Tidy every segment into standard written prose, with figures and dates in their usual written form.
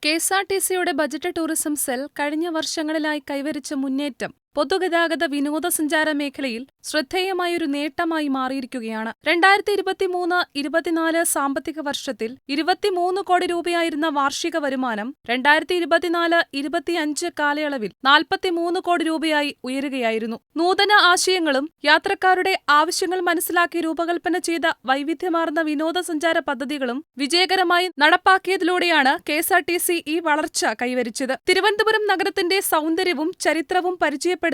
കെഎസ്ആർടിസിയുടെ budget tourism cell കഴിഞ്ഞ വർഷങ്ങളിലായി കൈവരിച്ച മുന്നേറ്റം പൊതുഗതാഗത വിനോദസഞ്ചാര മേഖലയിൽ ശ്രദ്ധേയമായൊരു നേട്ടമായി മാറിയിരിക്കുകയാണ്. 2023-24 സാമ്പത്തിക വർഷത്തിൽ 23 കോടി രൂപയായിരുന്ന വാർഷിക വരുമാനം 2024-25 കാലയളവിൽ 43 കോടി രൂപയായി ഉയരുകയായിരുന്നു. നൂതന ആശയങ്ങളും യാത്രക്കാരുടെ ആവശ്യങ്ങൾ മനസ്സിലാക്കി രൂപകൽപ്പന ചെയ്ത വൈവിധ്യമാർന്ന വിനോദസഞ്ചാര പദ്ധതികളും വിജയകരമായി നടപ്പാക്കിയതിലൂടെയാണ് കെഎസ്ആർടിസി ഈ വളർച്ച കൈവരിച്ചത്. തിരുവനന്തപുരം നഗരത്തിന്റെ സൗന്ദര്യവും ചരിത്രവും പരിചയപ്പെടുത്തുന്ന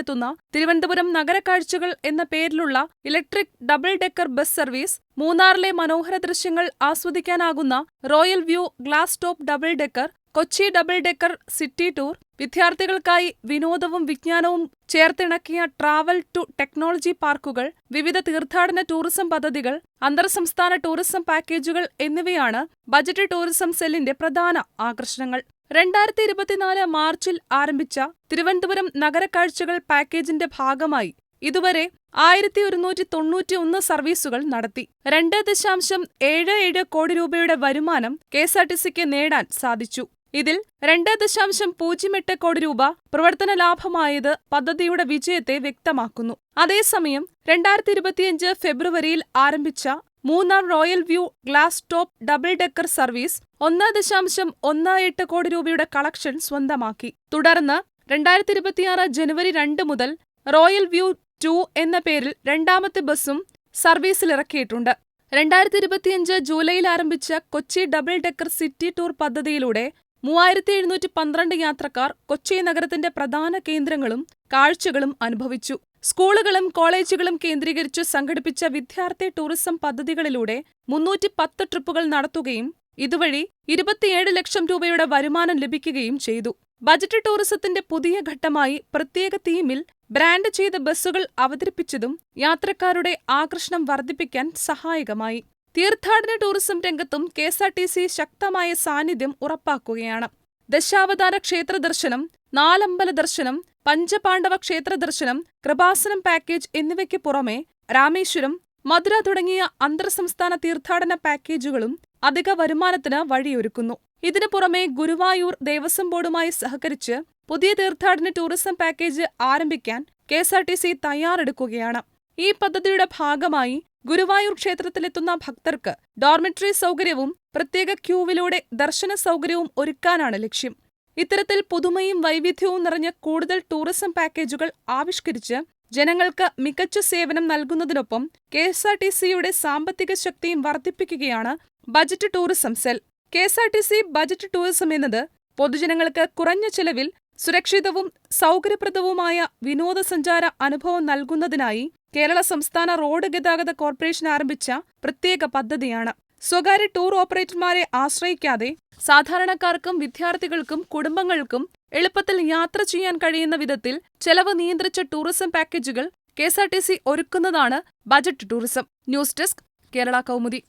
തിരുവനന്തപുരം നഗരക്കാഴ്ചകൾ എന്ന പേരിലുള്ള electric double decker bus service, മൂന്നാറിലെ മനോഹര ദൃശ്യങ്ങൾ ആസ്വദിക്കാനാകുന്ന royal view glass top double decker, Kochi double decker city tour, വിദ്യാർത്ഥികൾക്കായി വിനോദവും വിജ്ഞാനവും ചേർത്തിണക്കിയ ട്രാവൽ ടു ടെക്നോളജി പാർക്കുകൾ, വിവിധ തീർത്ഥാടന ടൂറിസം പദ്ധതികൾ, അന്തർസംസ്ഥാന ടൂറിസം പാക്കേജുകൾ എന്നിവയാണ് ബജറ്റ് ടൂറിസം സെല്ലിന്റെ പ്രധാന ആകർഷണങ്ങൾ. 2024 മാർച്ചിൽ ആരംഭിച്ച തിരുവനന്തപുരം നഗരക്കാഴ്ചകൾ പാക്കേജിന്റെ ഭാഗമായി ഇതുവരെ 1191 സർവീസുകൾ നടത്തി 2.77 കോടി രൂപയുടെ വരുമാനം കെഎസ്ആർടിസിക്ക് നേടാൻ സാധിച്ചു. ഇതിൽ 2.08 കോടി രൂപ പ്രവർത്തന ലാഭമായത് പദ്ധതിയുടെ വിജയത്തെ വ്യക്തമാക്കുന്നു. അതേസമയം 2025 ഫെബ്രുവരിയിൽ ആരംഭിച്ച Munnar royal view glass top double decker service 1.18 കോടി രൂപയുടെ കളക്ഷൻ സ്വന്തമാക്കി. തുടർന്ന് 2026 ജനുവരി 2 മുതൽ റോയൽ വ്യൂ 2 എന്ന പേരിൽ രണ്ടാമത്തെ ബസും സർവീസിലിറക്കിയിട്ടുണ്ട്. 2025 ജൂലൈയിൽ ആരംഭിച്ച Kochi double decker city tour പദ്ധതിയിലൂടെ 3712 യാത്രക്കാർ കൊച്ചി നഗരത്തിന്റെ പ്രധാന കേന്ദ്രങ്ങളും കാഴ്ചകളും അനുഭവിച്ചു. സ്കൂളുകളും കോളേജുകളും കേന്ദ്രീകരിച്ച് സംഘടിപ്പിച്ച വിദ്യാർത്ഥി ടൂറിസം പദ്ധതികളിലൂടെ 310 ട്രിപ്പുകൾ നടത്തുകയും ഇതുവഴി 27 ലക്ഷം രൂപയുടെ വരുമാനം ലഭിക്കുകയും ചെയ്തു. ബജറ്റ് ടൂറിസത്തിന്റെ പുതിയ ഘട്ടമായി പ്രത്യേക തീമിൽ ബ്രാൻഡ് ചെയ്ത ബസ്സുകൾ അവതരിപ്പിച്ചതും യാത്രക്കാരുടെ ആകർഷണം വർദ്ധിപ്പിക്കാൻ സഹായകമായി. തീർത്ഥാടന ടൂറിസം രംഗത്തും കെഎസ്ആർടിസി ശക്തമായ സാന്നിധ്യം ഉറപ്പാക്കുകയാണ്. ദശാവതാര ക്ഷേത്ര ദർശനം, നാലമ്പല ദർശനം, പഞ്ചപാണ്ഡവ ക്ഷേത്ര ദർശനം, കൃപാസനം പാക്കേജ് എന്നിവയ്ക്ക് പുറമെ രാമേശ്വരം, മധുര തുടങ്ങിയ അന്തർസംസ്ഥാന തീർത്ഥാടന പാക്കേജുകളും അധിക വരുമാനത്തിന് വഴിയൊരുക്കുന്നു. ഇതിനു പുറമെ ഗുരുവായൂർ ദേവസ്വം ബോർഡുമായി സഹകരിച്ച് പുതിയ തീർത്ഥാടന ടൂറിസം പാക്കേജ് ആരംഭിക്കാൻ കെഎസ്ആർടിസി തയ്യാറെടുക്കുകയാണ്. ഈ പദ്ധതിയുടെ ഭാഗമായി ഗുരുവായൂർ ക്ഷേത്രത്തിലെത്തുന്ന ഭക്തർക്ക് ഡോർമിറ്ററി സൗകര്യവും പ്രത്യേക ക്യൂവിലൂടെ ദർശന സൗകര്യവും ഒരുക്കാനാണ് ലക്ഷ്യം. ഇത്തരത്തിൽ പുതുമയും വൈവിധ്യവും നിറഞ്ഞ കൂടുതൽ ടൂറിസം പാക്കേജുകൾ ആവിഷ്കരിച്ച് ജനങ്ങൾക്ക് മികച്ച സേവനം നൽകുന്നതിനൊപ്പം കെഎസ്ആർടിസിയുടെ സാമ്പത്തിക ശക്തിയും വർദ്ധിപ്പിക്കുകയാണ് budget tourism cell. KSRTC budget tourism എന്നത് പൊതുജനങ്ങൾക്ക് കുറഞ്ഞ ചെലവിൽ സുരക്ഷിതവും സൗകര്യപ്രദവുമായ വിനോദസഞ്ചാര അനുഭവം നൽകുന്നതിനായി കേരള സംസ്ഥാന റോഡ് ഗതാഗത കോർപ്പറേഷൻ ആരംഭിച്ച പ്രത്യേക പദ്ധതിയാണ്. സ്വകാര്യ ടൂർ ഓപ്പറേറ്റർമാരെ ആശ്രയിക്കാതെ സാധാരണക്കാർക്കും വിദ്യാർത്ഥികൾക്കും കുടുംബങ്ങൾക്കും എളുപ്പത്തിൽ യാത്ര ചെയ്യാൻ കഴിയുന്ന വിധത്തിൽ ചെലവ് നിയന്ത്രിച്ച ടൂറിസം പാക്കേജുകൾ കെഎസ്ആർടിസി ഒരുക്കുന്നതാണ് budget tourism. News desk, Kerala Kaumudi.